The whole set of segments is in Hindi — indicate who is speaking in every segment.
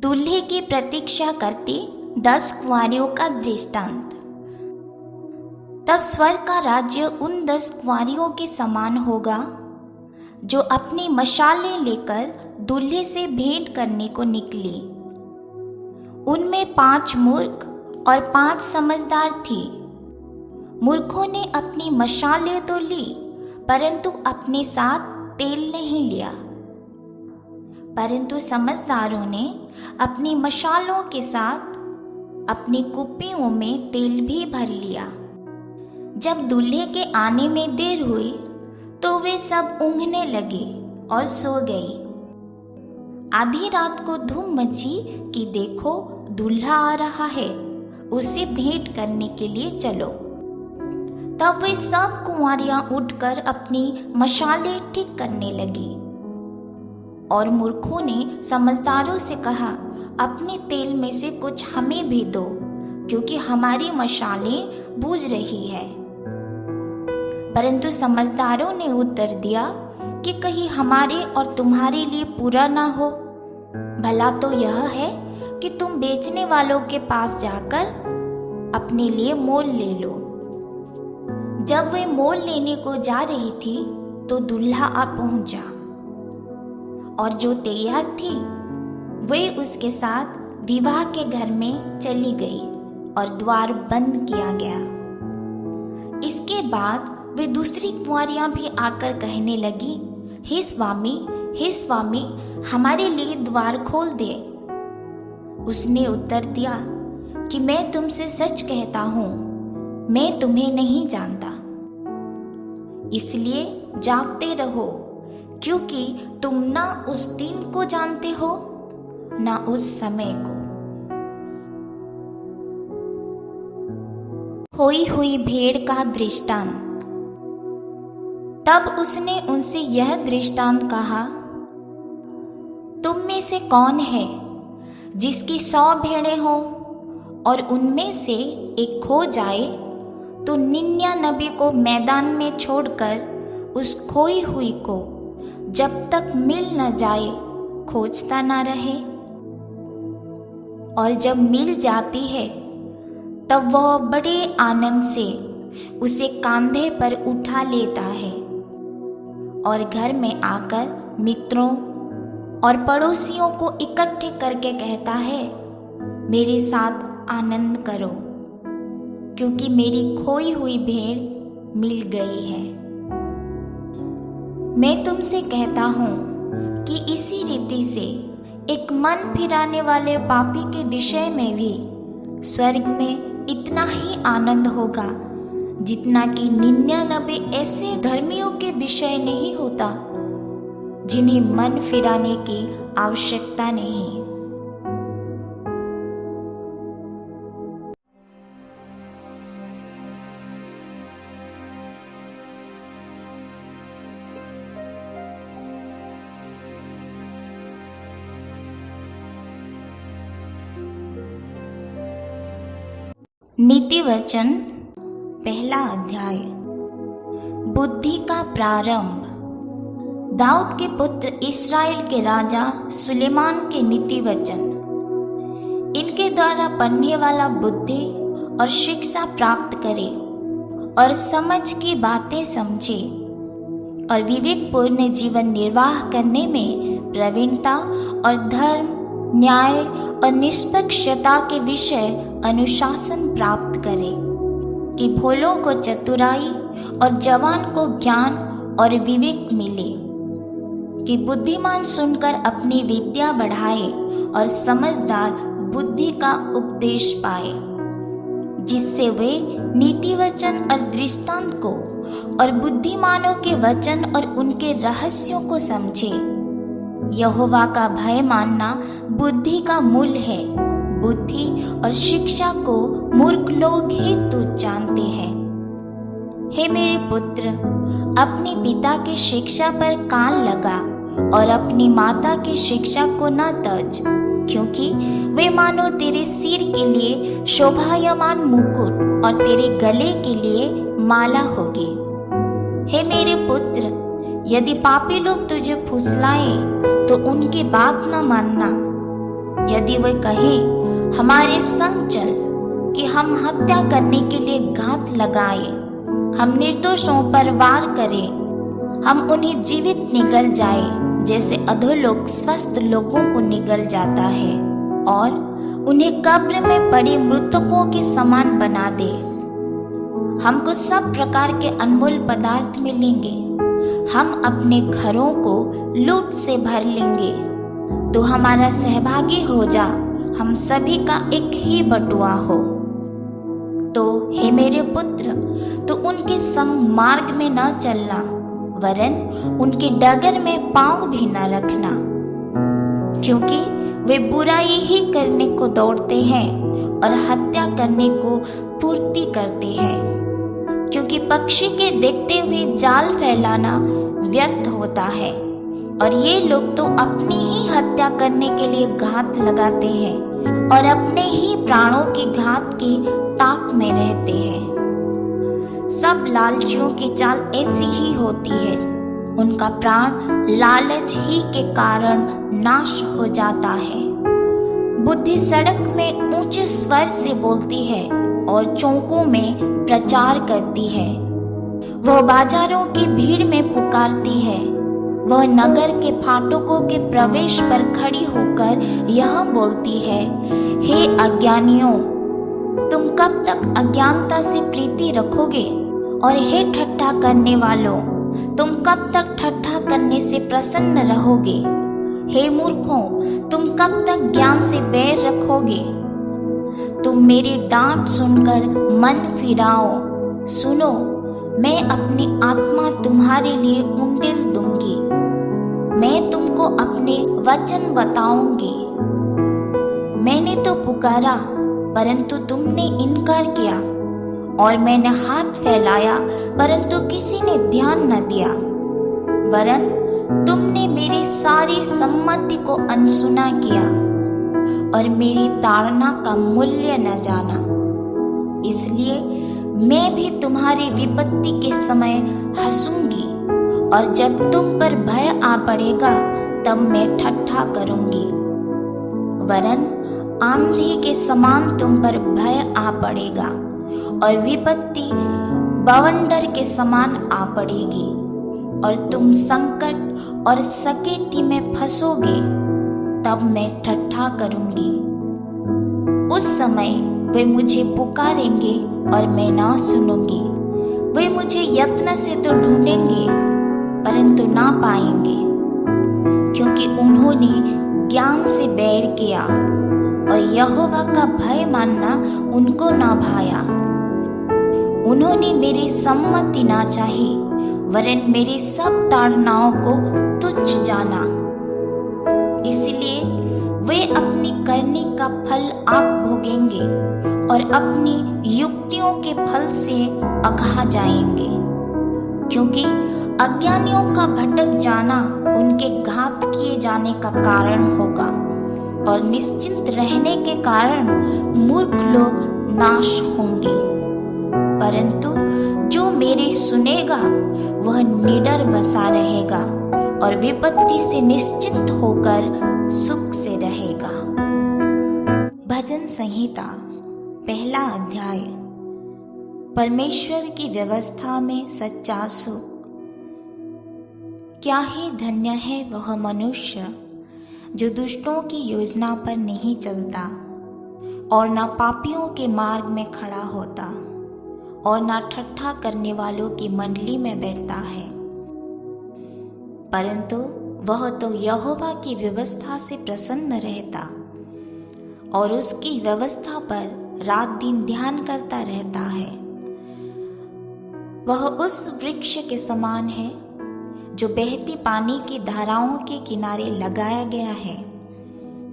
Speaker 1: दूल्हे की प्रतीक्षा करती 10 कुंवारियों का दृष्टांत। तब स्वर्ग का राज्य उन 10 कुंवारियों के समान होगा जो अपनी मशालें लेकर दूल्हे से भेंट करने को निकली। उनमें 5 मूर्ख और 5 समझदार थे। मूर्खों ने अपनी मशालें तो ली, परंतु अपने साथ तेल नहीं लिया। परंतु समझदारों ने अपनी मशालों के साथ अपनी कुप्पियों में तेल भी भर लिया। जब दूल्हे के आने में देर हुई तो वे सब ऊँघने लगे और सो गए। आधी रात को धूम मची कि देखो दूल्हा आ रहा है, उसे भेंट करने के लिए चलो। तब वे सब कुंवारियां उठकर अपनी मशालें ठीक करने लगी। और मूर्खों ने समझदारों से कहा, अपने तेल में से कुछ हमें भी दो, क्योंकि हमारी मशालें बुझ रही है। परंतु समझदारों ने उत्तर दिया कि कहीं हमारे और तुम्हारे लिए पूरा ना हो। भला तो यह है कि तुम बेचने वालों के पास जाकर अपने लिए मोल ले लो। जब वे मोल लेने को जा रही थी तो दूल्हा आ पहुंचा, और जो तैयार थी वे उसके साथ विवाह के घर में चली गई और द्वार बंद किया गया। इसके बाद वे दूसरी कुंवारियां भी आकर कहने लगी, हे स्वामी, हमारे लिए द्वार खोल दे। उसने उत्तर दिया कि मैं तुमसे सच कहता हूँ, मैं तुम्हें नहीं जानता। इसलिए जागते रहो, क्योंकि तुम ना उस दिन को जानते हो ना उस समय को। खोई हुई भेड़ का दृष्टांत। तब उसने उनसे यह दृष्टांत कहा, तुम में से कौन है जिसकी 100 भेड़ें हों और उनमें से एक खो जाए तो 99 को मैदान में छोड़कर उस खोई हुई को जब तक मिल न जाए खोजता न रहे। और जब मिल जाती है तब वह बड़े आनंद से उसे कंधे पर उठा लेता है और घर में आकर मित्रों और पड़ोसियों को इकट्ठे करके कहता है, मेरे साथ आनंद करो, क्योंकि मेरी खोई हुई भेड़ मिल गई है। मैं तुमसे कहता हूँ कि इसी रीति से एक मन फिराने वाले पापी के विषय में भी स्वर्ग में इतना ही आनंद होगा जितना कि 99 ऐसे धर्मियों के विषय नहीं होता जिन्हें मन फिराने की आवश्यकता नहीं। नीति वचन 1 अध्याय। बुद्धि का प्रारंभ। दाऊद के पुत्र इस्राएल के राजा सुलेमान के नीति वचन। इनके द्वारा पढ़ने वाला बुद्धि और शिक्षा प्राप्त करे और समझ की बातें समझे और विवेकपूर्ण जीवन निर्वाह करने में प्रवीणता और धर्म, न्याय और निष्पक्षता के विषय अनुशासन प्राप्त करे, कि भोलों को चतुराई और जवान को ज्ञान और विवेक मिले, कि बुद्धिमान सुनकर अपनी विद्या बढ़ाए और समझदार बुद्धि का उपदेश पाए, जिससे वे नीति वचन और दृष्टांत को और बुद्धिमानों के वचन और उनके रहस्यों को समझे। यहोवा का भय मानना बुद्धि का मूल है। बुद्धि और शिक्षा को मूर्ख लोग ही तुच्छ जानते हैं। हे मेरे पुत्र, अपने पिता की शिक्षा पर कान लगा और अपनी माता की शिक्षा को न तज, क्योंकि वे मानो तेरे सिर के लिए शोभायमान मुकुट और तेरे गले के लिए माला होगी। हे मेरे पुत्र, यदि पापी लोग तुझे फुसलाए तो उनकी बात न मानना, यदि वे कहें हमारे संग चल कि हम हत्या करने के लिए घात लगाए, हम निर्दोषों पर वार करें, हम उन्हें जीवित निगल जाए जैसे अधोलोक स्वस्थ लोगों को निगल जाता है, और उन्हें कब्र में पड़े मृतकों के समान बना दे। हमको सब प्रकार के अनमोल पदार्थ मिलेंगे, हम अपने घरों को लूट से भर लेंगे। तो हमारा सहभागी हो जा, हम सभी का एक ही बटुआ हो। तो हे मेरे पुत्र, तो उनके संग मार्ग में न चलना, वरन उनके डगर में पांव भी न रखना, क्योंकि वे बुराई ही करने को दौड़ते हैं और हत्या करने को पूर्ति करते हैं। क्योंकि पक्षी के देखते हुए जाल फैलाना व्यर्थ होता है, और ये लोग तो अपनी ही हत्या करने के लिए घात लगाते हैं और अपने ही प्राणों की घात की ताक में रहते हैं। सब लालचियों की चाल ऐसी ही होती है, उनका प्राण लालच ही के कारण नाश हो जाता है। बुद्धि सड़क में ऊंचे स्वर से बोलती है और चौकों में प्रचार करती है। वह बाजारों की भीड़ में पुकारती है, वह नगर के फाटकों के प्रवेश पर खड़ी होकर यह बोलती है, हे अज्ञानियों, तुम कब तक अज्ञानता से प्रीति रखोगे? और हे ठट्ठा करने वालों, तुम कब तक ठट्ठा करने से प्रसन्न रहोगे? हे मूर्खों, तुम कब तक ज्ञान से बैर रखोगे? तुम मेरी डांट सुनकर मन फिराओ। सुनो, मैं अपनी आत्मा तुम्हारे लिए उंडेल दूंगी, मैं तुमको अपने वचन बताऊंगी। मैंने तो पुकारा, परंतु तुमने इनकार किया, और मैंने हाथ फैलाया, परंतु किसी ने ध्यान न दिया। वरन तुमने मेरी सारी सम्मति को अनसुना किया और मेरी ताड़ना का मूल्य न जाना। इसलिए मैं भी तुम्हारी विपत्ति के समय हंसूंगी, और जब तुम पर भय आ पड़ेगा तब मैं ठट्ठा करूंगी। वरन आंधी के समान तुम पर भय आ पड़ेगा और विपत्ति बवंडर के समान आ पड़ेगी, और तुम संकट और सकेती में फंसोगे। तब मैं ठट्ठा करूंगी। उस समय वे मुझे पुकारेंगे और मैं ना सुनूंगी। वे मुझे यत्न से तो ढूंढेंगे, परंतु ना पाएंगे, क्योंकि उन्होंने ज्ञान से बैर किया और यहोवा का भय मानना उनको ना भाया। उन्होंने मेरी सम्मति ना चाही, वरन मेरी सब ताड़नाओं को तुच्छ जाना। इसलिए वे अपनी करनी का फल आप भोगेंगे और अपनी युक्तियों के फल से अघा जाएंगे। क्योंकि अज्ञानियों का भटक जाना उनके घात किए जाने का कारण होगा, और निश्चिंत रहने के कारण मूर्ख लोग नाश होंगे। परंतु जो मेरी सुनेगा वह निडर बसा रहेगा और विपत्ति से निश्चिंत होकर सुख से रहेगा। भजन संहिता पहला अध्याय। परमेश्वर की व्यवस्था में सच्चा सुख। क्या ही धन्य है वह मनुष्य जो दुष्टों की योजना पर नहीं चलता और न पापियों के मार्ग में खड़ा होता और न ठट्ठा करने वालों की मंडली में बैठता है, परंतु वह तो यहोवा की व्यवस्था से प्रसन्न रहता और उसकी व्यवस्था पर रात दिन ध्यान करता रहता है। वह उस वृक्ष के समान है जो बहती पानी की धाराओं के किनारे लगाया गया है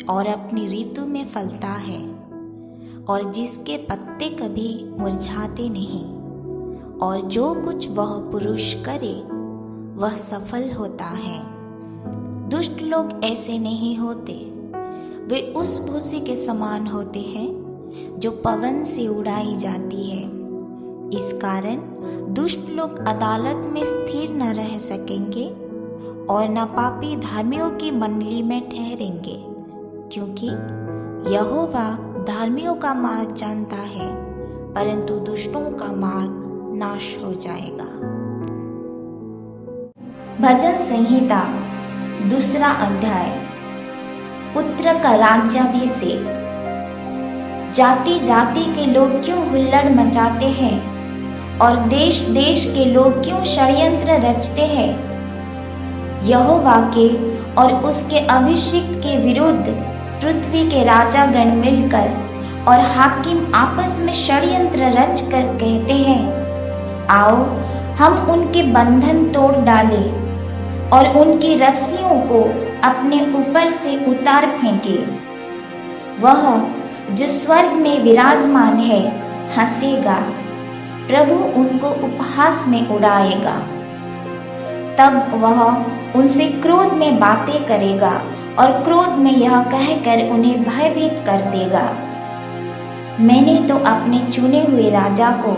Speaker 1: और अपनी ऋतु में फलता है, और जिसके पत्ते कभी मुरझाते नहीं, और जो कुछ वह पुरुष करे वह सफल होता है। दुष्ट लोग ऐसे नहीं होते, वे उस भूसी के समान होते हैं जो पवन से उड़ाई जाती है। इस कारण दुष्ट लोग अदालत में स्थिर न रह सकेंगे और न पापी धार्मियों की मंडली में ठहरेंगे, क्योंकि यहोवा धार्मियों का मार्ग जानता है, परंतु दुष्टों का मार्ग नाश हो जाएगा। भजन संहिता 2 अध्याय। पुत्र का राज्याभिषेक। जाति जाति के लोग क्यों हुल्लड़ मचाते हैं और देश देश के लोग क्यों षड्यंत्र रचते हैं? यहोवा के और उसके अभिषिक्त के विरुद्ध पृथ्वी के राजागण मिलकर और हाकिम आपस में षड्यंत्र रच कर कहते हैं, आओ हम उनके बंधन तोड़ डालें और उनकी रस्सियों को अपने ऊपर से उतार फेंके। वह जो स्वर्ग में विराजमान है हंसेगा, प्रभु उनको उपहास में उड़ाएगा। तब वह उनसे क्रोध में बातें करेगा और क्रोध में यह कहकर उन्हें भयभीत कर देगा, मैंने तो अपने चुने हुए राजा को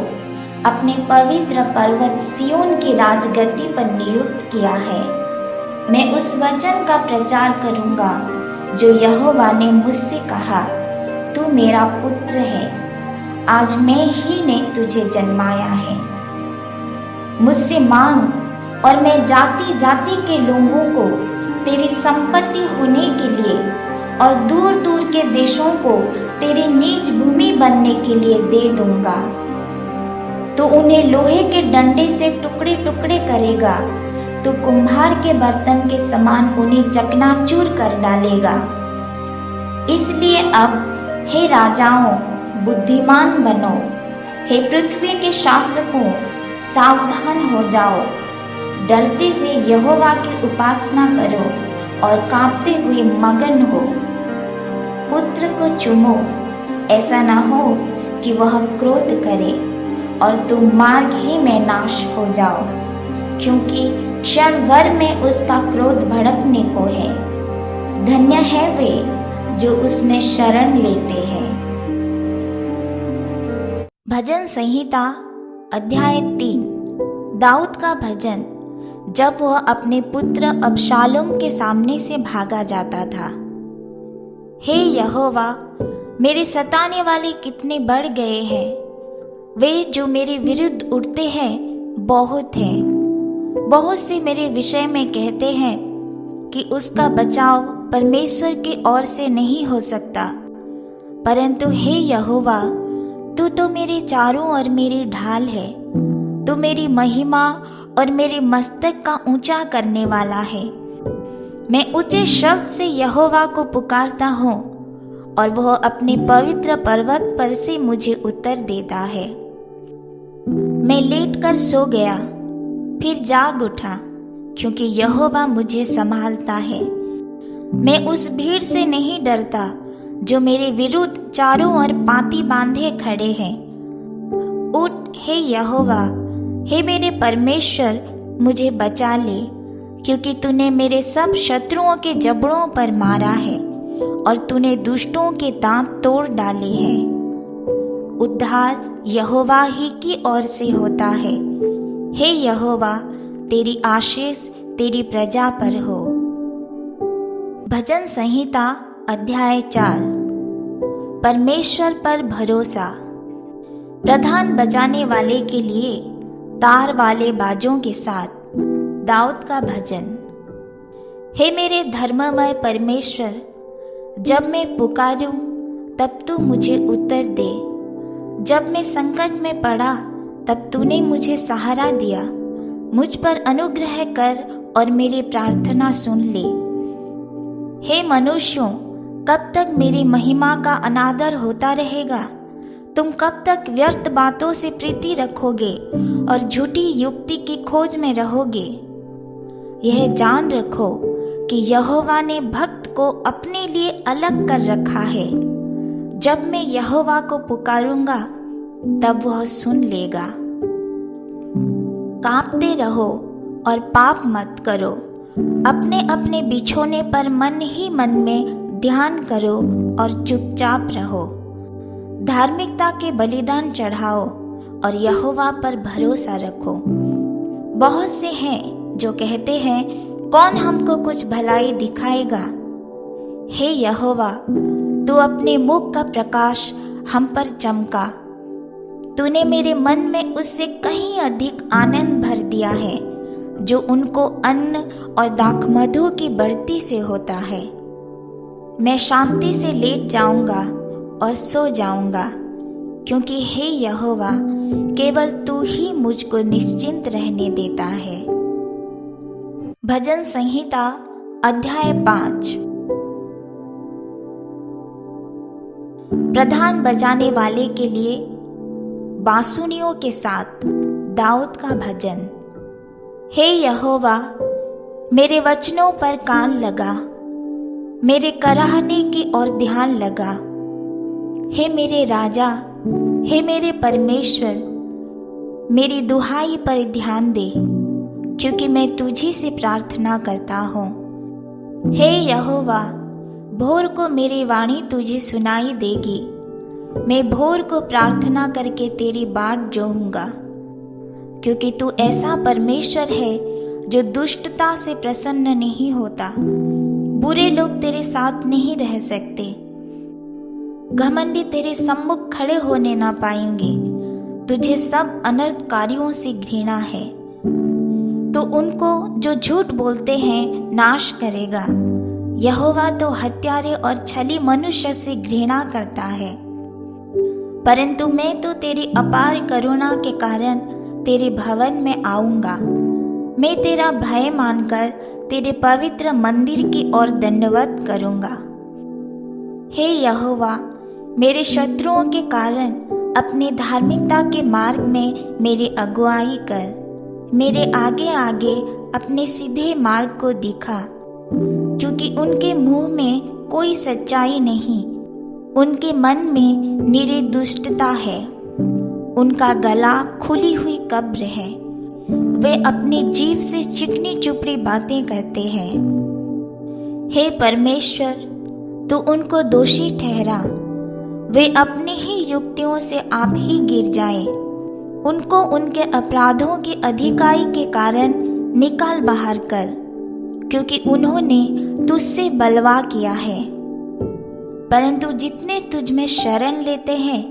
Speaker 1: अपने पवित्र पर्वत सिय्योन की राजगद्दी पर नियुक्त किया है। मैं उस वचन का प्रचार करूंगा जो यहोवा ने मुझसे कहा, तू मेरा पुत्र है, आज मैं ही ने तुझे जन्माया है। मुझसे मांग और मैं जाति जाति के लोगों को तेरी संपत्ति होने के लिए और दूर दूर के देशों को तेरी निज भूमि बनने के लिए दे दूंगा। तो उन्हें लोहे के डंडे से टुकड़े टुकड़े करेगा, तो कुम्हार के बर्तन के समान उन्हें चकनाचूर कर डालेगा। इसलिए अब हे राजाओं बुद्धिमान बनो, हे पृथ्वी के शासकों सावधान हो जाओ। डरते हुए यहोवा की उपासना करो और कांपते हुए मगन हो। पुत्र को चूमो, ऐसा न हो कि वह क्रोध करे और तुम मार्ग ही में नाश हो जाओ, क्योंकि क्षण भर में उसका क्रोध भड़कने को है। धन्य है वे जो उसमें शरण लेते हैं। भजन संहिता अध्याय 3। दाऊद का भजन, जब वह अपने पुत्र अबशालोम के सामने से भागा जाता था। हे यहोवा, मेरे सताने वाले कितने बढ़ गए हैं, वे जो मेरे विरुद्ध उठते हैं बहुत हैं। बहुत से मेरे विषय में कहते हैं कि उसका बचाव परमेश्वर की ओर से नहीं हो सकता। परंतु हे यहोवा, तू तो मेरे चारों ओर मेरी ढाल है, तू मेरी महिमा और मेरे मस्तक का ऊंचा करने वाला है। मैं ऊंचे शब्द से यहोवा को पुकारता हूँ और वह अपने पवित्र पर्वत पर से मुझे उत्तर देता है। मैं लेटकर सो गया, फिर जाग उठा, क्योंकि यहोवा मुझे संभालता है। मैं उस भीड़ से नहीं डरता जो मेरे विरुद्ध चारों ओर पाँति बांधे खड़े हैं। उठ हे यहोवा, हे मेरे परमेश्वर, मुझे बचा ले, क्योंकि तूने मेरे सब शत्रुओं के जबड़ों पर मारा है और तूने दुष्टों के दांत तोड़ डाले हैं। उद्धार यहोवा ही की ओर से होता है। हे यहोवा, तेरी आशीष तेरी प्रजा पर हो। भजन संहिता अध्याय 4। परमेश्वर पर भरोसा। प्रधान बजाने वाले के लिए तार वाले बाजों के साथ दाऊद का भजन। हे मेरे धर्ममय परमेश्वर, जब मैं पुकारूं तब तू मुझे उत्तर दे। जब मैं संकट में पड़ा तब तूने मुझे सहारा दिया। मुझ पर अनुग्रह कर और मेरी प्रार्थना सुन ले। हे मनुष्यों, कब तक मेरी महिमा का अनादर होता रहेगा? तुम कब तक व्यर्थ बातों से प्रीति रखोगे और झूठी युक्ति की खोज में रहोगे? यह जान रखो कि यहोवा ने भक्त को अपने लिए अलग कर रखा है। जब मैं यहोवा को पुकारूंगा तब वह सुन लेगा। कांपते रहो और पाप मत करो। अपने अपने बिछोने पर मन ही मन में ध्यान करो और चुपचाप रहो। धार्मिकता के बलिदान चढ़ाओ और यहोवा पर भरोसा रखो। बहुत से हैं जो कहते हैं, कौन हमको कुछ भलाई दिखाएगा? हे यहोवा, तू अपने मुख का प्रकाश हम पर चमका। तूने मेरे मन में उससे कहीं अधिक आनंद भर दिया है, जो उनको अन्न और दाखमधु की बढ़ती से होता है। मैं शांति से लेट जाऊंगा और सो जाऊंगा, क्योंकि हे यहोवा, केवल तू ही मुझको निश्चिंत रहने देता है। भजन संहिता अध्याय 5। प्रधान बजाने वाले के लिए बांसुरियों के साथ दाऊद का भजन। हे यहोवा, मेरे वचनों पर कान लगा, मेरे कराहने की ओर ध्यान लगा। हे मेरे राजा, हे मेरे परमेश्वर, मेरी दुहाई पर ध्यान दे, क्योंकि मैं तुझी से प्रार्थना करता हूँ। हे यहोवा, भोर को मेरी वाणी तुझे सुनाई देगी। मैं भोर को प्रार्थना करके तेरी बाट जोहूँगा, क्योंकि तू ऐसा परमेश्वर है जो दुष्टता से प्रसन्न नहीं होता। बुरे लोग तेरे साथ नहीं रह सकते। घमंडी तेरे सम्मुख खड़े होने ना पाएंगे। तुझे सब अनर्थकारियों से घृणा है। तो उनको जो झूठ बोलते हैं नाश करेगा। यहोवा तो हत्यारे और छली मनुष्य से घृणा करता है। परंतु मैं तो तेरी अपार करुणा के कारण तेरे भवन में आऊंगा। मैं तेरा भय मानकर तेरे पवित्र मंदिर की ओर दंडवत करूंगा। हे यहोवा, मेरे शत्रुओं के कारण अपनी धार्मिकता के मार्ग में मेरी अगुवाई कर। मेरे आगे आगे अपने सीधे मार्ग को दिखा, क्योंकि उनके मुंह में कोई सच्चाई नहीं। उनके मन में निरी दुष्टता है। उनका गला खुली हुई कब्र है। वे अपनी जीभ से चिकनी चुपड़ी बातें करते हैं। हे परमेश्वर, तू उनको दोषी ठहरा। वे अपनी ही युक्तियों से आप ही गिर जाएं। उनको उनके अपराधों की अधिकाई के कारण निकाल बाहर कर, क्योंकि उन्होंने तुझसे बलवा किया है। परंतु जितने तुझ में शरण लेते हैं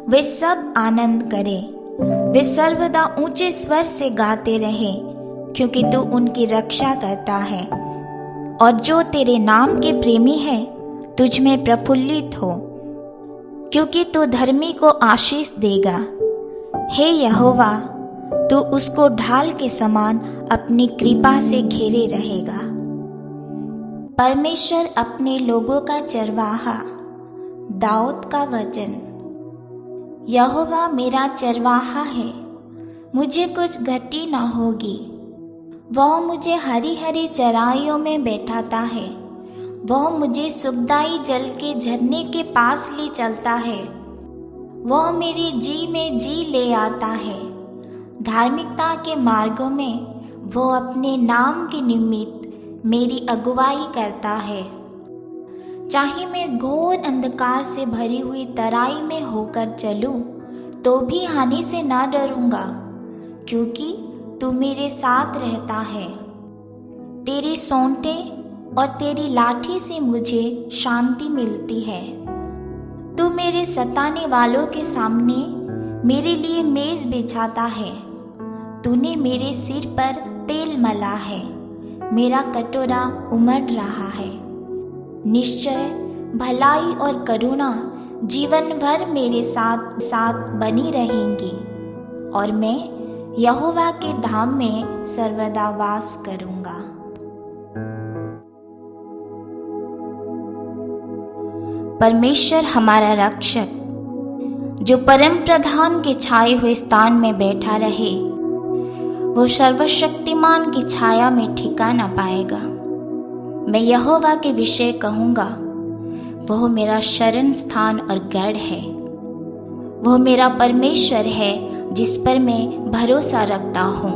Speaker 1: वे सब आनंद करें। वे सर्वदा ऊंचे स्वर से गाते रहें, क्योंकि तू उनकी रक्षा करता है। और जो तेरे नाम के प्रेमी है तुझ में प्रफुल्लित हो, क्योंकि तू धर्मी को आशीष देगा। हे यहोवा, तू उसको ढाल के समान अपनी कृपा से घेरे रहेगा। परमेश्वर अपने लोगों का चरवाहा। दाऊद का वचन। यहोवा मेरा चरवाहा है, मुझे कुछ घटी ना होगी। वह मुझे हरी हरी चराइयों में बैठाता है। वह मुझे सुखदाई जल के झरने के पास ले चलता है। वह मेरे जी में जी ले आता है। धार्मिकता के मार्गों में वो अपने नाम के निमित्त मेरी अगुवाई करता है। चाहे मैं घोर अंधकार से भरी हुई तराई में होकर चलूं, तो भी हानि से ना डरूंगा, क्योंकि तू मेरे साथ रहता है। तेरी सोंटे और तेरी लाठी से मुझे शांति मिलती है। तू मेरे सताने वालों के सामने मेरे लिए मेज बिछाता है। तूने मेरे सिर पर तेल मला है। मेरा कटोरा उमड़ रहा है। निश्चय भलाई और करुणा जीवन भर मेरे साथ साथ बनी रहेंगी, और मैं यहोवा के धाम में सर्वदा वास करूंगा। परमेश्वर हमारा रक्षक, जो परम प्रधान के छाए हुए स्थान में बैठा रहे, वो सर्वशक्तिमान की छाया में ठिकाना पाएगा। मैं यहोवा के विषय कहूँगा, वह मेरा शरण स्थान और गढ़ है। वह मेरा परमेश्वर है जिस पर मैं भरोसा रखता हूँ।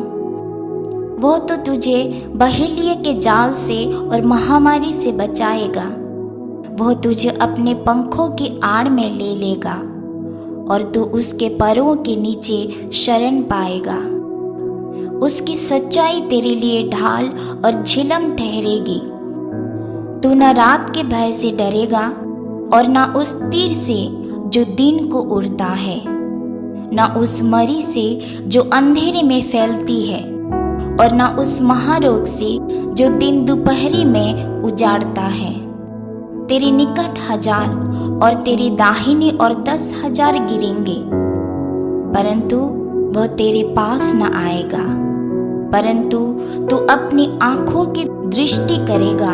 Speaker 1: वो तो तुझे बहेलिये के जाल से और महामारी से बचाएगा। वह तुझे अपने पंखों की आड़ में ले लेगा, और तू उसके पैरों के नीचे शरण पाएगा। उसकी सच्चाई तेरे लिए ढाल और झिलम ठहरेगी। तू न रात के भय से डरेगा, और ना उस तीर से जो दिन को उड़ता है, ना उस मरी से जो अंधेरे में फैलती है, और ना उस महारोग से जो दिन दोपहरी में उजाड़ता है। तेरे निकट 1000 और तेरे दाहिने और 10,000 गिरेंगे, परंतु वह तेरे पास न आएगा। परंतु तू अपनी आंखों की दृष्टि करेगा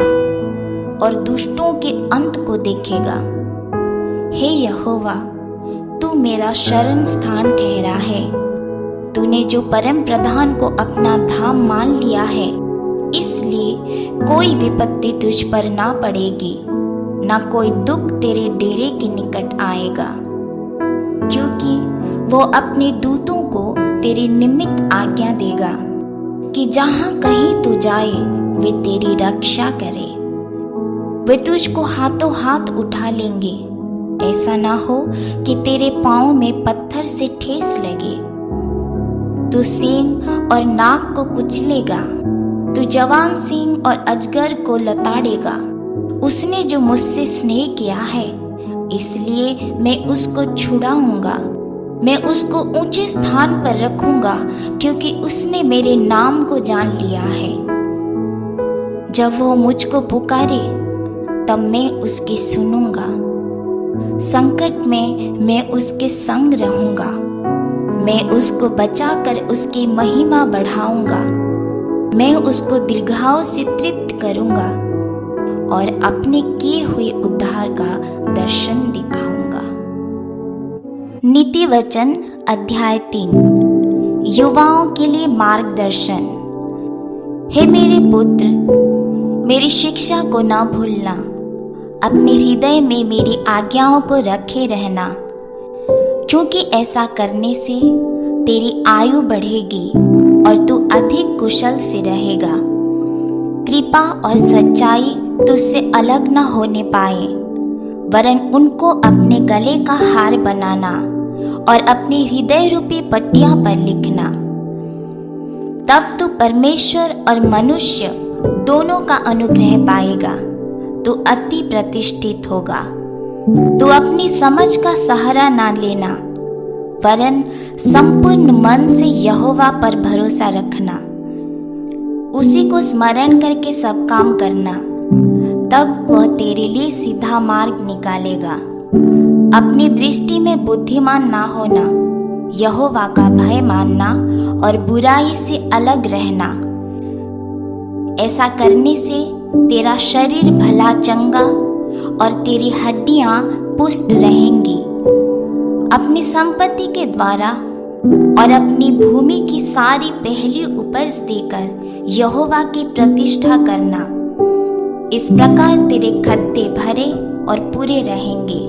Speaker 1: और दुष्टों के अंत को देखेगा। हे यहोवा, तू मेरा शरण स्थान ठहरा है। तूने जो परम प्रधान को अपना धाम मान लिया है, इसलिए कोई विपत्ति तुझ पर ना पड़ेगी, ना कोई दुख तेरे डेरे के निकट आएगा, क्योंकि वो अपने दूतों को तेरे निमित्त आज्ञा देगा कि जहाँ कहीं तू जाए वे तेरी रक्षा करे। वे तुझको हाथों हाथ उठा लेंगे, ऐसा ना हो कि तेरे पाँव में पत्थर से ठेस लगे। तू सींग और नाग को कुचलेगा, तू जवान सींग और अजगर को लताड़ेगा। उसने जो मुझसे स्नेह किया है, इसलिए मैं उसको छुड़ाऊंगा। मैं उसको ऊंचे स्थान पर रखूंगा, क्योंकि उसने मेरे नाम को जान लिया है। जब वो मुझको पुकारे, तब मैं उसकी सुनूंगा। संकट में मैं उसके संग रहूंगा। मैं उसको बचाकर उसकी महिमा बढ़ाऊंगा। मैं उसको दीर्घायु से तृप्त करूंगा और अपने किए हुए उद्धार का दर्शन दिखाऊंगा। नीति वचन अध्याय 3। युवाओं के लिए मार्गदर्शन। हे मेरे पुत्र, मेरी शिक्षा को न भूलना, अपने हृदय में मेरी आज्ञाओं को रखे रहना, क्योंकि ऐसा करने से तेरी आयु बढ़ेगी और तू अधिक कुशल से रहेगा। कृपा और सच्चाई तुझसे अलग न होने पाए, वरन उनको अपने गले का हार बनाना और अपने हृदय रूपी पट्टिया पर लिखना। तब तू परमेश्वर और मनुष्य दोनों का अनुग्रह पाएगा। तू अति प्रतिष्ठित होगा। तू अपनी समझ का सहारा ना लेना, वरन संपूर्ण मन से यहोवा पर भरोसा रखना। उसी को स्मरण करके सब काम करना, तब वह तेरे लिए सीधा मार्ग निकालेगा। अपनी दृष्टि में बुद्धिमान ना होना, यहोवा का भय मानना और बुराई से अलग रहना। ऐसा करने से तेरा शरीर भला चंगा और तेरी हड्डियां पुष्ट रहेंगी। अपनी संपत्ति के द्वारा और अपनी भूमि की सारी पहली उपज देकर यहोवा की प्रतिष्ठा करना। इस प्रकार तेरे खत्ते भरे और पूरे रहेंगे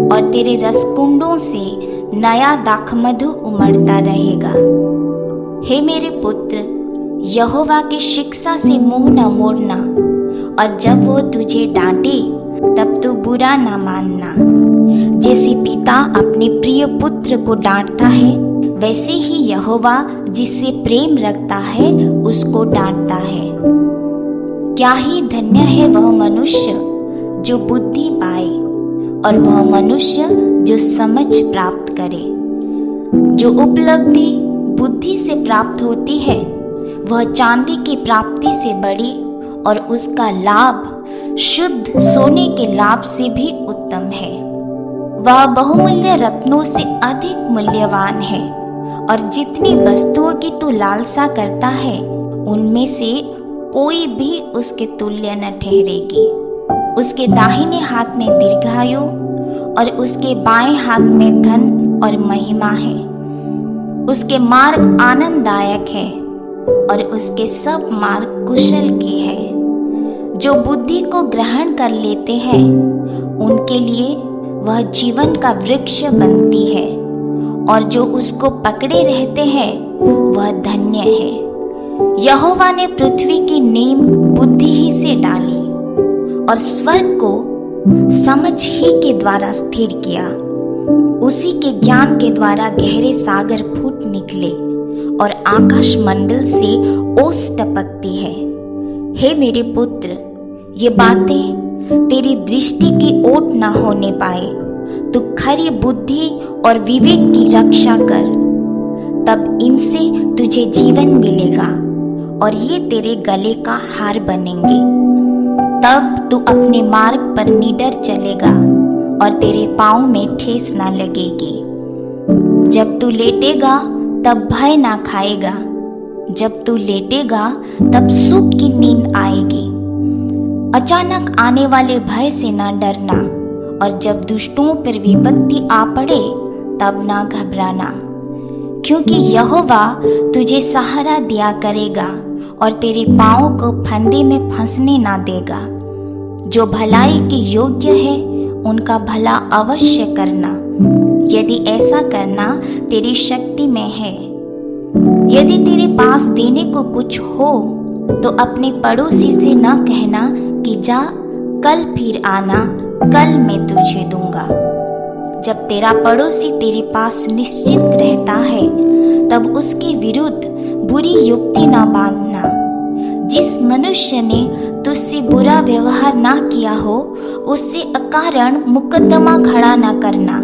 Speaker 1: और तेरे रसकुंडों से नया दाखमधु उमड़ता रहेगा। हे मेरे पुत्र, यहोवा की शिक्षा से मुंह न मोड़ना, और जब वो तुझे डांटे तब तू बुरा न मानना। जैसे पिता अपने प्रिय पुत्र को डांटता है, वैसे ही यहोवा जिससे प्रेम रखता है उसको डांटता है। क्या ही धन्य है वह मनुष्य जो बुद्धि पाए, और वह मनुष्य जो समझ प्राप्त करे। जो उपलब्धि बुद्धि से प्राप्त होती है, वह चांदी की प्राप्ति से बड़ी और उसका लाभ शुद्ध सोने के लाभ से भी उत्तम है। वह बहुमूल्य रत्नों से अधिक मूल्यवान है, और जितनी वस्तुओं की तू लालसा करता है, उनमें से कोई भी उसके तुल्य न ठहरेगी। उसके दाहिने हाथ में दीर्घायु और उसके बाएं हाथ में धन और महिमा है। उसके मार्ग आनंददायक है और उसके सब मार्ग कुशल के हैं। जो बुद्धि को ग्रहण कर लेते हैं, उनके लिए वह जीवन का वृक्ष बनती है, और जो उसको पकड़े रहते हैं वह धन्य है। यहोवा ने पृथ्वी की नींव बुद्धि ही से डाली और स्वर्ग को समझ ही के द्वारा स्थिर किया। उसी के ज्ञान के द्वारा गहरे सागर फूट निकले और आकाश मंडल से ओस टपकती है। हे मेरे पुत्र, ये बातें तेरी दृष्टि की ओट न होने पाए। तू खरी बुद्धि और विवेक की रक्षा कर, तब इनसे तुझे जीवन मिलेगा और ये तेरे गले का हार बनेंगे। तब तू अपने मार्ग पर निडर चलेगा और तेरे पाँव में ठेस न लगेगी। जब तू लेटेगा तब भय ना खाएगा, जब तू लेटेगा तब सुख की नींद आएगी। अचानक आने वाले भय से ना डरना, और जब दुष्टों पर विपत्ति आ पड़े तब ना घबराना, क्योंकि यहोवा तुझे सहारा दिया करेगा और तेरे पाँव को फंदे में फंसने ना देगा। जो भलाई के योग्य है उनका भला अवश्य करना, यदि ऐसा करना तेरी शक्ति में है। यदि तेरे पास देने को कुछ हो तो अपने पड़ोसी से न कहना कि जा कल फिर आना, कल मैं तुझे दूंगा। जब तेरा पड़ोसी तेरे पास निश्चिंत रहता है तब उसके विरुद्ध बुरी युक्ति न बांधना। जिस मनुष्य ने तुझसे बुरा व्यवहार ना किया हो उससे अकारण मुकदमा खड़ा न करना।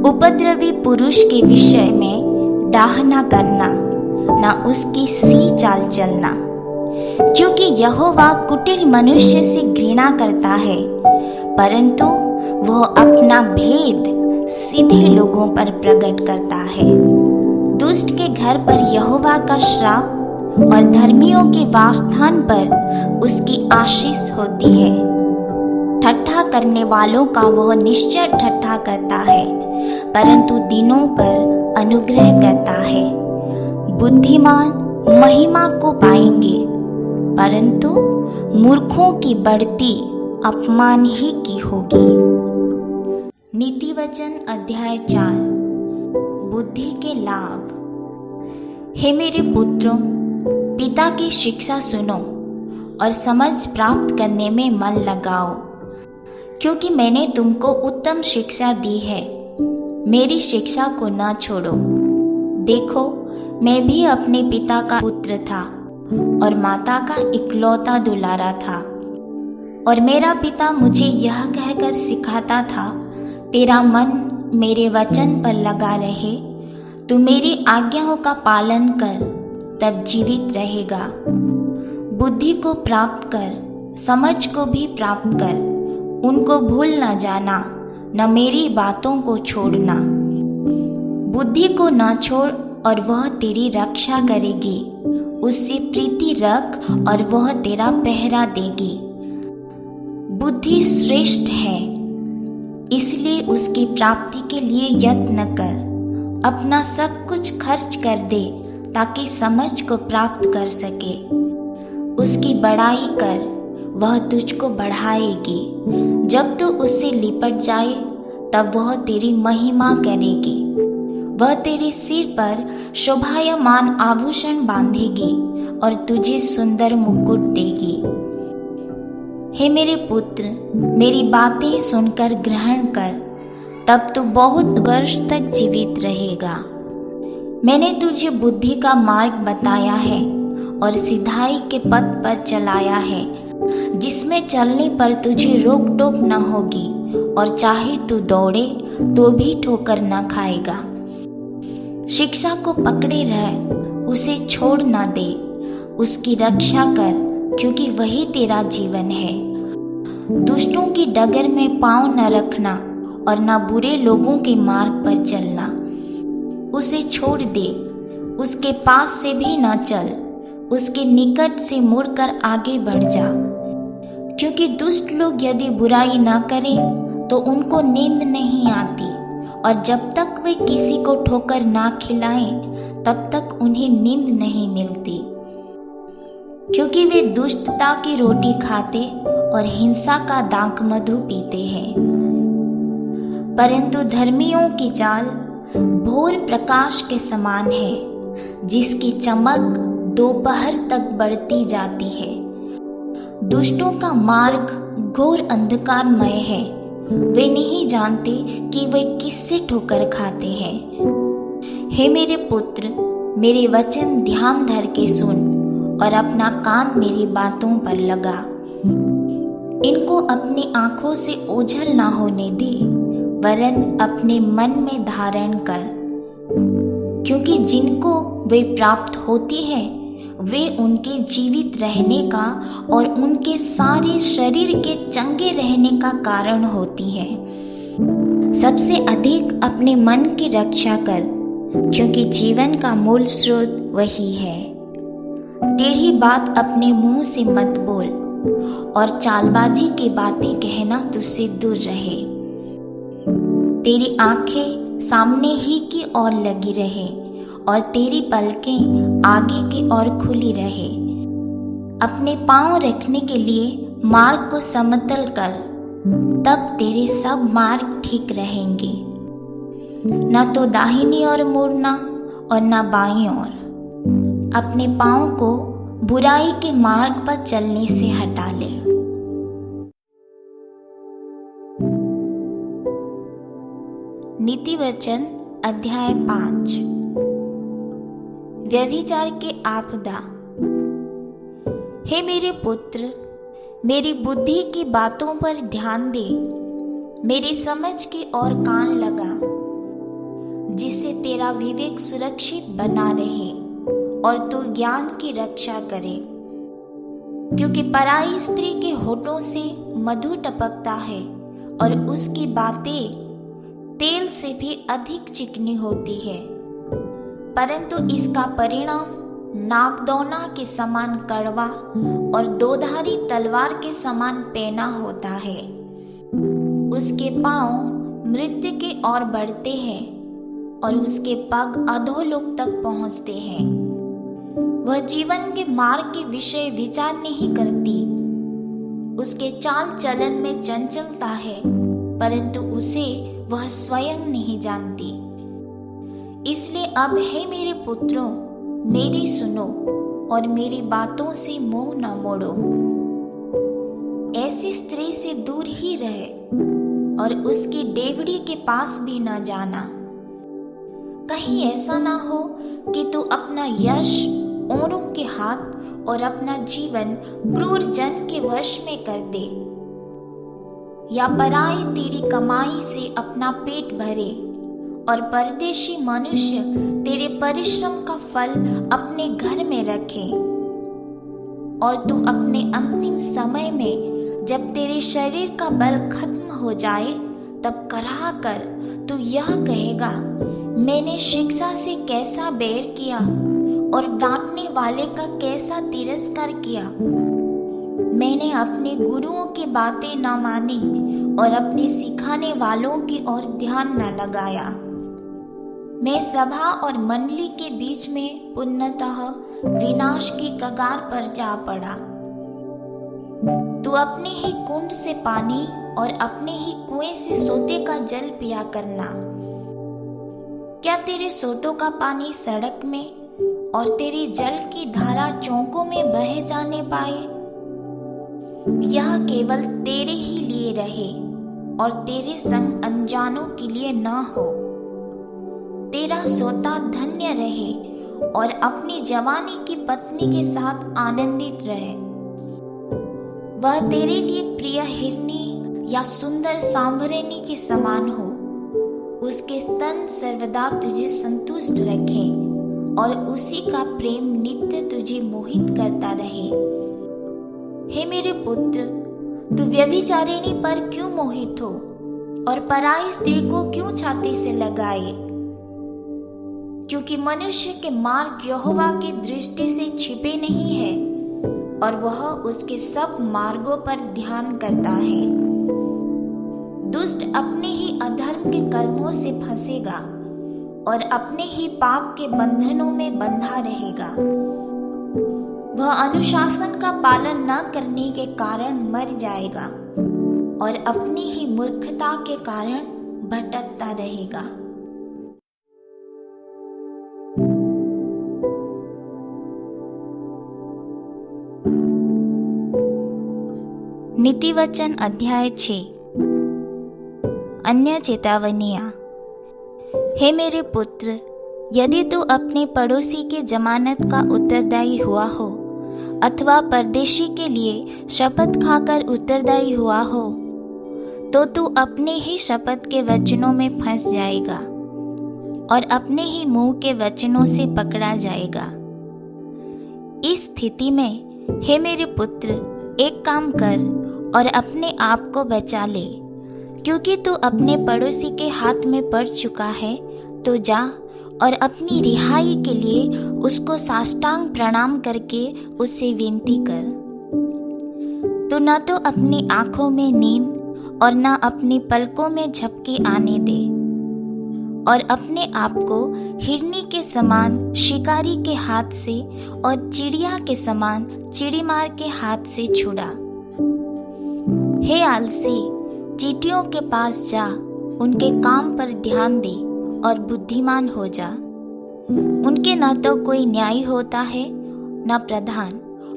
Speaker 1: उपद्रवी पुरुष के विषय में डाह न करना, न उसकी सी चाल चलना, क्योंकि यहोवा कुटिल मनुष्य से घृणा करता है, परंतु वह अपना भेद सीधे लोगों पर प्रकट करता है। दुष्ट के घर पर यहोवा का श्राप और धर्मियों के वासस्थान पर उसकी आशीष होती है। ठट्ठा करने वालों का वह निश्चय ठट्ठा करता है, परंतु दीनों पर अनुग्रह करता है। बुद्धिमान महिमा को पाएंगे, परंतु मूर्खों की बढ़ती अपमान ही की होगी। नीति वचन अध्याय 4। बुद्धि के लाभ। हे मेरे पुत्रों, पिता की शिक्षा सुनो और समझ प्राप्त करने में मन लगाओ, क्योंकि मैंने तुमको उत्तम शिक्षा दी है। मेरी शिक्षा को न छोड़ो। देखो, मैं भी अपने पिता का पुत्र था और माता का इकलौता दुलारा था, और मेरा पिता मुझे यह कहकर सिखाता था, तेरा मन मेरे वचन पर लगा रहे, तू मेरी आज्ञाओं का पालन कर, तब जीवित रहेगा। बुद्धि को प्राप्त कर, समझ को भी प्राप्त कर, उनको भूल न जाना, न मेरी बातों को छोड़ना। बुद्धि को न छोड़ और वह तेरी रक्षा करेगी। उससे प्रीति रख और वह तेरा पहरा देगी। बुद्धि श्रेष्ठ है, इसलिए उसकी प्राप्ति के लिए यत्न कर। अपना सब कुछ खर्च कर दे ताकि समझ को प्राप्त कर सके। उसकी बड़ाई कर, वह तुझको बढ़ाएगी। जब तू उससे लिपट जाए तब वह तेरी महिमा करेगी। वह तेरे सिर पर शोभायमान आभूषण बांधेगी और तुझे सुंदर मुकुट देगी। हे मेरे पुत्र, मेरी बातें सुनकर ग्रहण कर, तब तू बहुत वर्ष तक जीवित रहेगा। मैंने तुझे बुद्धि का मार्ग बताया है और सिधाई के पथ पर चलाया है, जिसमें चलने पर तुझे रोक टोक न होगी, और चाहे तू दौड़े तो भी ठोकर न खाएगा। शिक्षा को पकड़े रह, उसे छोड़ न दे। उसकी रक्षा कर, क्योंकि वही तेरा जीवन है। दुष्टों की डगर में पाँव न रखना और न बुरे लोगों के मार्ग पर चलना। उसे छोड़ दे, उसके पास से भी न चल, उसके निकट से मुड़कर आगे बढ़ जा। क्योंकि दुष्ट लोग यदि बुराई न करें तो उनको नींद नहीं आती, और जब तक वे किसी को ठोकर ना खिलाएं तब तक उन्हें नींद नहीं मिलती। क्योंकि वे दुष्टता की रोटी खाते और हिंसा का दाख मधु पीते हैं। परंतु धर्मियों की चाल भोर प्रकाश के समान है, जिसकी चमक दोपहर तक बढ़ती जाती है। दुष्टों का मार्ग घोर अंधकारमय है, वे नहीं जानते कि वे किससे ठोकर खाते हैं। हे मेरे पुत्र, मेरे वचन ध्यान धर के सुन और अपना कान मेरी बातों पर लगा। इनको अपनी आंखों से ओझल ना होने दे, वरन अपने मन में धारण कर, क्योंकि जिनको वे प्राप्त होती है वे उनके जीवित रहने का और उनके सारे शरीर के चंगे रहने का कारण होती है। सबसे अधिक अपने मन की रक्षा कर, क्योंकि जीवन का मूल स्रोत वही है। टेढ़ी बात अपने मुंह से मत बोल, और चालबाजी की बातें कहना तुझसे दूर रहे। तेरी आंखें सामने ही की ओर लगी रहे और तेरी पलकें आगे की ओर खुली रहे। अपने पांव रखने के लिए मार्ग को समतल कर, तब तेरे सब मार्ग ठीक रहेंगे। न तो दाहिनी ओर मुड़ना और न बाईं ओर। अपने पांव को बुराई के मार्ग पर चलने से हटा ले। नीति वचन अध्याय 5। व्यभिचार के आपदा। हे मेरे पुत्र, मेरी बुद्धि की बातों पर ध्यान दे, मेरी समझ की ओर कान लगा, जिससे तेरा विवेक सुरक्षित बना रहे और तू ज्ञान की रक्षा करे। क्योंकि पराई स्त्री के होठों से मधु टपकता है और उसकी बातें तेल से भी अधिक चिकनी होती है, परंतु इसका परिणाम नागदौना के समान कड़वा और दोधारी तलवार के समान पैना होता है। उसके पांव मृत्यु की ओर बढ़ते हैं और उसके पग अधोलोक तक पहुंचते हैं। वह जीवन के मार्ग के विषय विचार नहीं करती। उसके चाल चलन में चंचलता है, परंतु उसे वह स्वयं नहीं जानती। इसलिए अब हे मेरे पुत्रों, मेरी सुनो और मेरी बातों से मुंह न मोड़ो। ऐसी स्त्री से दूर ही रहे और उसकी डेवड़ी के पास भी न जाना। कहीं ऐसा ना हो कि तू अपना यश औरों के हाथ और अपना जीवन क्रूर जन के वश में कर दे, या पराए तेरी कमाई से अपना पेट भरे और परदेशी मनुष्य तेरे परिश्रम का फल अपने घर में रखे। और तू अपने अंतिम समय में जब तेरे शरीर का बल खत्म हो जाए, तब कराह कर तू यह कहेगा, मैंने शिक्षा से कैसा बैर किया और डांटने वाले का कैसा तिरस्कार किया। मैंने अपने गुरुओं की बातें न मानी और अपने सिखाने वालों की ओर ध्यान न लगाया। मैं सभा और मंडली के बीच में पूर्णतः विनाश की कगार पर जा पड़ा। तू अपने ही कुंड से पानी और अपने ही कुएं से सोते का जल पिया करना। क्या तेरे सोतों का पानी सड़क में और तेरी जल की धारा चौकों में बहे जाने पाए? यह केवल तेरे ही लिए रहे और तेरे संग अनजानों के लिए न हो। तेरा सोता धन्य रहे और अपनी जवानी की पत्नी के साथ आनंदित रहे। वह तेरे लिए प्रिय हिरनी या सुंदर सांभरेनी के समान हो। उसके स्तन सर्वदा तुझे संतुष्ट रखे और उसी का प्रेम नित्य तुझे मोहित करता रहे। हे मेरे पुत्र, तू व्यभिचारिणी पर क्यों मोहित हो और पराई स्त्री को क्यों छाती से लगाए? क्योंकि मनुष्य के मार्ग यहोवा की दृष्टि से छिपे नहीं है और वह उसके सब मार्गों पर ध्यान करता है। दुष्ट अपने ही अधर्म के कर्मों से फंसेगा और अपने ही पाप के बंधनों में बंधा रहेगा। वह अनुशासन का पालन न करने के कारण मर जाएगा और अपनी ही मूर्खता के कारण भटकता रहेगा। नीति वचन अध्याय 6। अन्य चेतावनियां। हे मेरे पुत्र, यदि तू अपने पड़ोसी की जमानत का उत्तरदायी हुआ हो अथवा परदेशी के लिए शपथ खाकर उत्तरदायी हुआ हो, तो तू अपने ही शपथ के वचनों में फंस जाएगा और अपने ही मुंह के वचनों से पकड़ा जाएगा। इस स्थिति में हे मेरे पुत्र, एक काम कर और अपने आप को बचा ले, क्योंकि तू अपने पड़ोसी के हाथ में पड़ चुका है। तो जा और अपनी रिहाई के लिए उसको साष्टांग प्रणाम करके उससे विनती कर। तू न तो अपनी आंखों में नींद और न अपनी पलकों में झपकी आने दे, और अपने आप को हिरनी के समान शिकारी के हाथ से और चिड़िया के समान चिड़ीमार के हाथ से छुड़ा। हे आलसी, चींटियों के पास जा, उनके काम पर ध्यान दे और बुद्धिमान हो जा। उनके न तो कोई न्यायी होता है, न प्रधान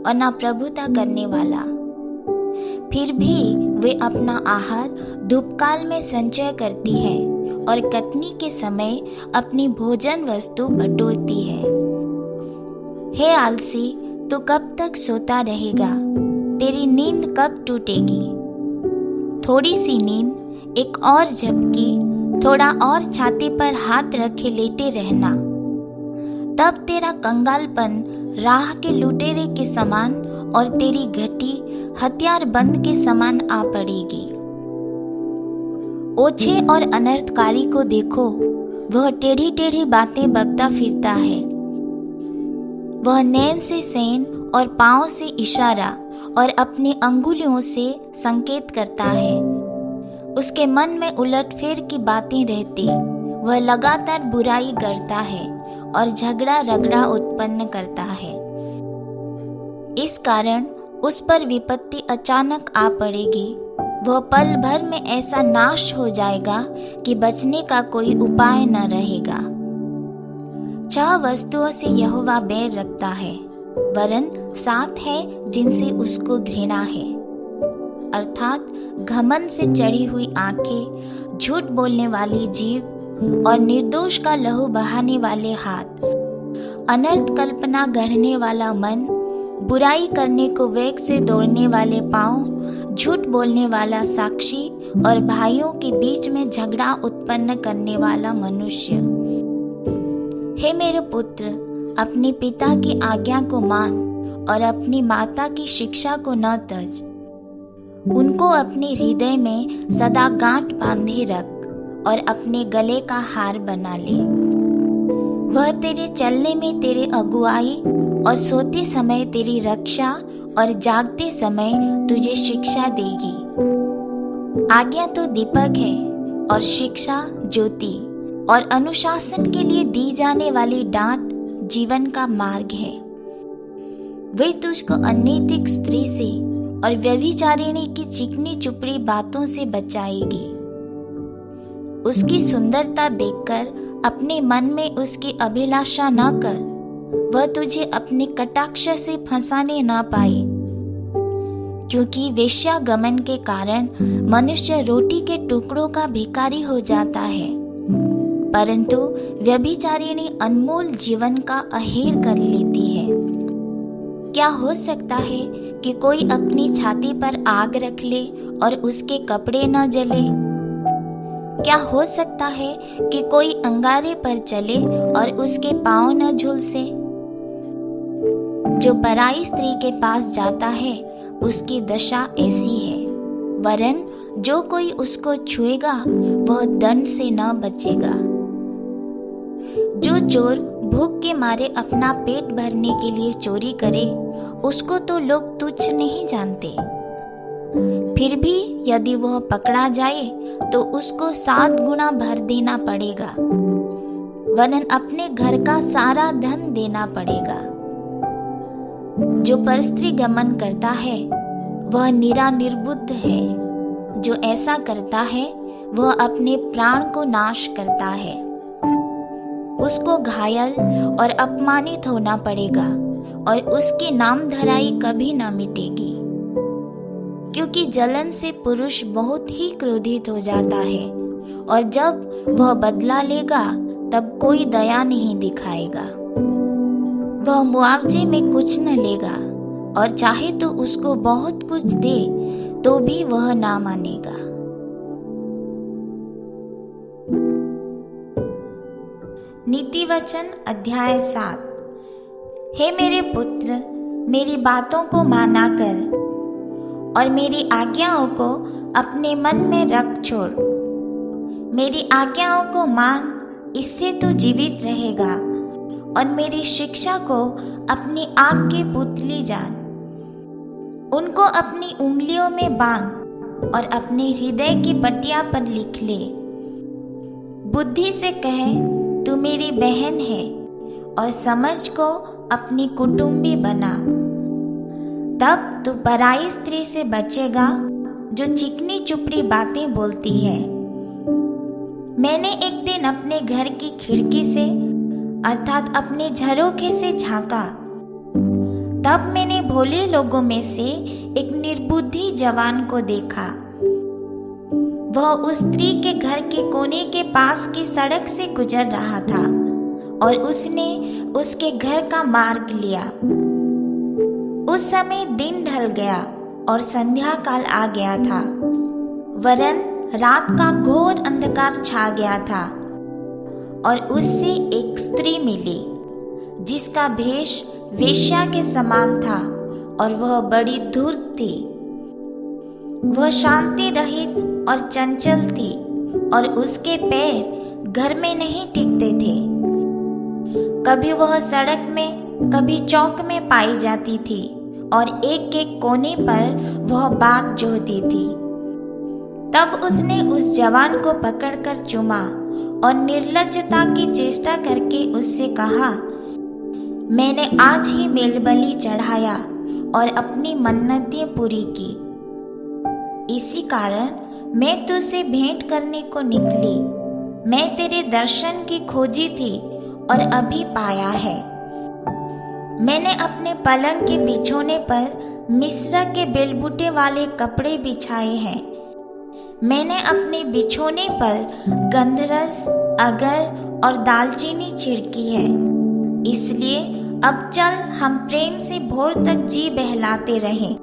Speaker 1: और न प्रभुता करने वाला, फिर भी वे अपना आहार धूपकाल में संचय करती है और कटनी के समय अपनी भोजन वस्तु बटोरती है। हे आलसी, तू कब तक सोता रहेगा? तेरी नींद कब टूटेगी? थोड़ी सी नींद, एक और झपकी, थोड़ा और छाती पर हाथ रखे लेटे रहना, तब तेरा कंगालपन राह के लुटेरे के समान और तेरी घटी हथियार बंद के समान आ पड़ेगी। ओछे और अनर्थकारी को देखो, वह टेढ़ी टेढ़ी बातें बकता फिरता है। वह नैन से सेन और पांव से इशारा और अपनी अंगुलियों से संकेत करता है। उसके मन में उलटफेर की बातें रहती, वह लगातार बुराई करता है और झगड़ा रगड़ा उत्पन्न करता है। इस कारण उस पर विपत्ति अचानक आ पड़ेगी। वह पल भर में ऐसा नाश हो जाएगा कि बचने का कोई उपाय न रहेगा। 6 वस्तुओं से यहोवा बैर रखता है, वरन 7 है जिनसे उसको घृणा है, अर्थात घमंड से चढ़ी हुई आंखें, झूठ बोलने वाली जीभ और निर्दोष का लहू बहाने वाले हाथ, अनर्थ कल्पना गढ़ने वाला मन, बुराई करने को वेग से दौड़ने वाले पांव, झूठ बोलने वाला साक्षी और भाइयों के बीच में झगड़ा उत्पन्न करने वाला मनुष्य। हे मेरे पुत्र, अपने पिता की आज्ञा को मान और अपनी माता की शिक्षा को न तज। उनको अपने हृदय में सदा गांठ बांधे रख और अपने गले का हार बना ले। वह तेरे चलने में तेरे अगुवाई और सोते समय तेरी रक्षा और जागते समय तुझे शिक्षा देगी। आज्ञा तो दीपक है और शिक्षा ज्योति, और अनुशासन के लिए दी जाने वाली डांट जीवन का मार्ग है। वे तुझको अनैतिक स्त्री से और व्यभिचारिणी की चिकनी चुपड़ी बातों से बचाएगी। उसकी सुंदरता देखकर अपने मन में उसकी अभिलाषा न कर, वह तुझे अपने कटाक्ष से फंसाने न पाए, क्योंकि वेश्यागमन के कारण मनुष्य रोटी के टुकड़ों का भिखारी हो जाता है, परंतु व्यभिचारिणी अनमोल जीवन का अहेर कर लेती है। क्या हो सकता है कि कोई अपनी छाती पर आग रख ले और उसके कपड़े न जले? क्या हो सकता है कि कोई अंगारे पर चले और उसके पांव न झुलसे? जो पराई स्त्री के पास जाता है उसकी दशा ऐसी है, वरन जो कोई उसको छुएगा वह दंड से न बचेगा। जो चोर भूख के मारे अपना पेट भरने के लिए चोरी करे, उसको तो लोग तुच्छ नहीं जानते। फिर भी यदि वह पकड़ा जाए तो उसको 7 गुना भर देना पड़ेगा, वरन अपने घर का सारा धन देना पड़ेगा। जो परस्त्री गमन करता है वह निरा निर्बुद्ध है। जो ऐसा करता है वह अपने प्राण को नाश करता है। उसको घायल और अपमानित होना पड़ेगा और उसकी नामधराई कभी न मिटेगी, क्योंकि जलन से पुरुष बहुत ही क्रोधित हो जाता है, और जब वह बदला लेगा तब कोई दया नहीं दिखाएगा। वह मुआवजे में कुछ न लेगा और चाहे तो उसको बहुत कुछ दे तो भी वह ना मानेगा। नीति वचन अध्याय 7। हे मेरे पुत्र, मेरी बातों को माना कर और मेरी आज्ञाओं को अपने मन में रख छोड़। मेरी आज्ञाओं को मान, इससे तू जीवित रहेगा, और मेरी शिक्षा को अपनी आँख की पुतली जान। उनको अपनी उंगलियों में बांध और अपने हृदय की पटिया पर लिख ले। बुद्धि से कहे, तू मेरी बहन है, और समझ को अपनी कुटुंबी बना। तब तू पराई स्त्री से बचेगा जो चिकनी चुपड़ी बातें बोलती है। मैंने एक दिन अपने घर की खिड़की से अर्थात अपने झरोखे से झांका। तब मैंने भोले लोगों में से एक निर्बुद्धि जवान को देखा। वह उस स्त्री के घर के कोने के पास की सड़क से गुजर रहा था और उसने उसके घर का मार्ग लिया। उस समय दिन ढल गया और संध्या काल आ गया था, वरन रात का घोर अंधकार छा गया था। और उससे एक स्त्री मिली जिसका भेष वेश्या के समान था और वह बड़ी धूर्त थी। वह शांति रहित और चंचल थी और उसके पैर घर में नहीं टिकते थे। कभी वह सड़क में, कभी चौक में पाई जाती थी और एक एक कोने पर वह बाट जोहती थी। तब उसने उस जवान को पकड़कर चूमा और निर्लज्जता की चेष्टा करके उससे कहा, मैंने आज ही मेलबलि चढ़ाया और अपनी मन्नतें पूरी की। इसी कारण मैं तुझसे भेंट करने को निकली। मैं तेरे दर्शन की खोजी थी और अभी पाया है। मैंने अपने पलंग के बिछोने पर मिस्र के बेलबूटे वाले कपड़े बिछाए हैं। मैंने अपने बिछोने पर गंधरस, अगर और दालचीनी छिड़की है। इसलिए अब चल, हम प्रेम से भोर तक जी बहलाते रहें।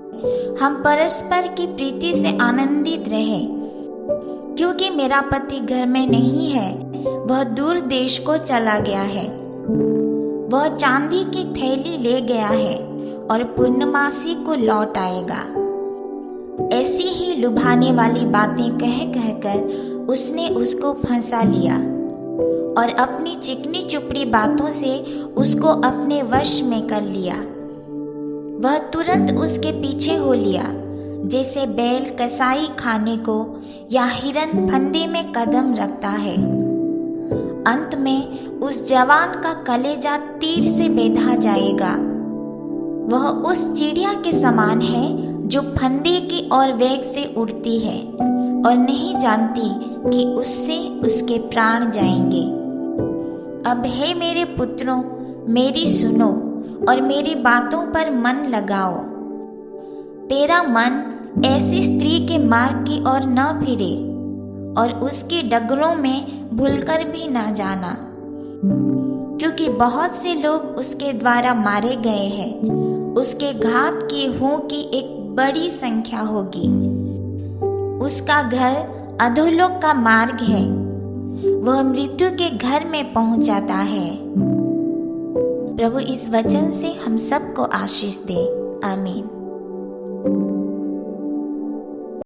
Speaker 1: हम परस्पर की प्रीति से आनंदित रहें। क्योंकि मेरा पति घर में नहीं है, वह दूर देश को चला गया है। वह चांदी की थैली ले गया है और पूर्णमासी को लौट आएगा। ऐसी ही लुभाने वाली बातें कह कहकर उसने उसको फंसा लिया और अपनी चिकनी चुपड़ी बातों से उसको अपने वश में कर लिया। वह तुरंत उसके पीछे हो लिया, जैसे बैल कसाई खाने को या हिरन फंदे में कदम रखता है। अंत में उस जवान का कलेजा तीर से बेधा जाएगा। वह उस चिड़िया के समान है जो फंदे की ओर वेग से उड़ती है और नहीं जानती कि उससे उसके प्राण जाएंगे। अब हे मेरे पुत्रों, मेरी सुनो और मेरी बातों पर मन लगाओ। तेरा मन ऐसी स्त्री के मार्ग की ओर न फिरे और उसकी डगरों में भूलकर भी ना जाना, क्योंकि बहुत से लोग उसके द्वारा मारे गए हैं। उसके घात किए हुओं की एक बड़ी संख्या होगी। उसका घर अधोलोक का मार्ग है, वह मृत्यु के घर में पहुंच जाता है। प्रभु इस वचन से हम सबको आशीष दे। आमीन।